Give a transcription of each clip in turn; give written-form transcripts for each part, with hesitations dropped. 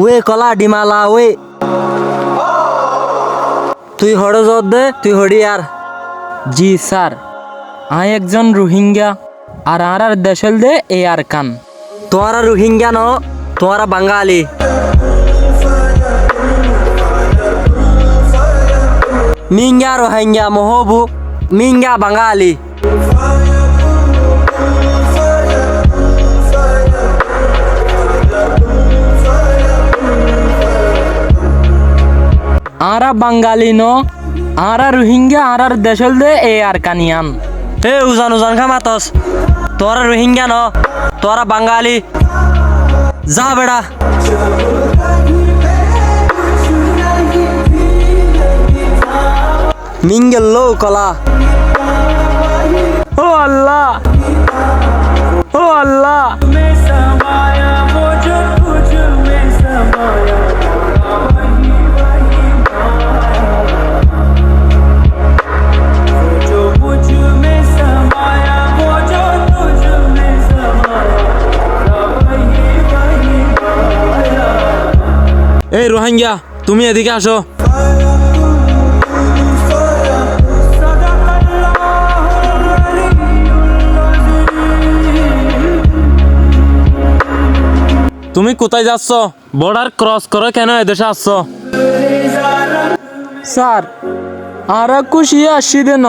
Way কলা ডিমালা way তুই হড় জোর দে তুই হড়ি আর জি স্যার আই একজন রোহিঙ্গা আর আর দেশেল দে এ আর কান তোরা রোহিঙ্গা ন তোরা বাঙালি মিঙ্গা রোহিঙ্গা মহবু মিঙ্গা বাঙালি আরা বাঙালি ন আরা রোহিঙ্গা আর দেশেল দে এ আর কানিয়ান হে উজান উজান খামাতস তোরা রোহিঙ্গা ন তোরা বাঙালি যা বেড়া মিঙ্গেল লো কলা ও আল্লাহ ও আল্লাহ এই রোহিঙ্গা তুমি এদিকে আসো। তুমি কোথায় যাচ্ছ? বর্ডার ক্রস করে কেন এদেশে আসছ? স্যার আরা খুশিয়ে আসছি দেন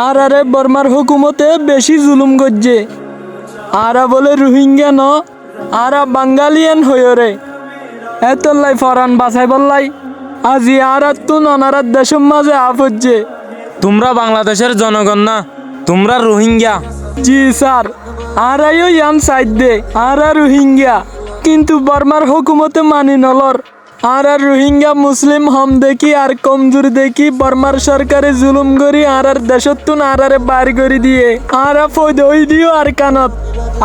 আর আরে বর্মার হুকুমতে বেশি জুলুম করছে আরা বলে রোহিঙ্গা ন আরা বাঙালিয়ান হইরে এত লাই ফরান বাছাই বললাই আজি আর তুন অনারার দেশের মাঝে আফজছে। তোমরা বাংলাদেশের জনগণ না, তোমরা রোহিঙ্গা। জি স্যার আরাইও ইয়ান সাইড দে আরা রোহিঙ্গা কিন্তু বর্মার হুকুমতে মানি নলর আর রোহিঙ্গা মুসলিম হম দেখি আর কমজোর দেখি বর্মার সরকারে জুলুম করি আর দেশতুন আরারে বার করে দিয়ে আরা ফৈদ ওই দিও আর কানত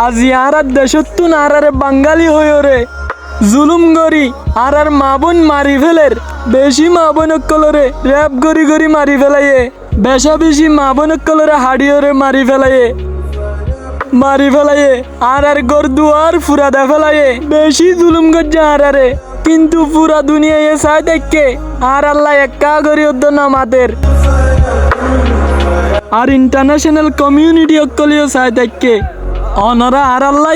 আজি আর দেশতুন আরারে বাঙালি হইরে জুলুম করি আর মা বোন মারি ফেলের বেশি মা বোন কলরে র্যাপ গড়ি গড়ি মারি ফেলাইয়ে বেশা বেশি মা বোন কলরে হাড়িওরে মারি ফেলাইয়ে আর গর দুয়ার ফুরা দে ফেলাইয়ে বেশি জুলুম করছে আরারে কিন্তু পুরা দুনিয়ায় চাই দেখে আর আল্লাহ একা করি না আমাদের আর ইন্টারন্যাশনাল কমিউনিটি অকলিও চাই দেখে অনরা আর আল্লাহ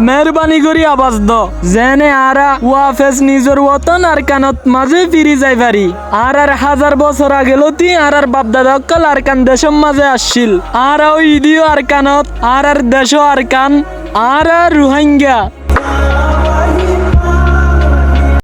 মেহরবানি করি আবাস দ যেনে আরা ওয়াফেস নিজর ওতন আর কানত মাঝে ফিরি যাই পারি আর হাজার বছর আগে লতি আর বাপদাদা অকল আর কান দেশের মাঝে আসছিল আর ওই ইদিও আর কানত আর দেশ আর কান আর রোহিঙ্গা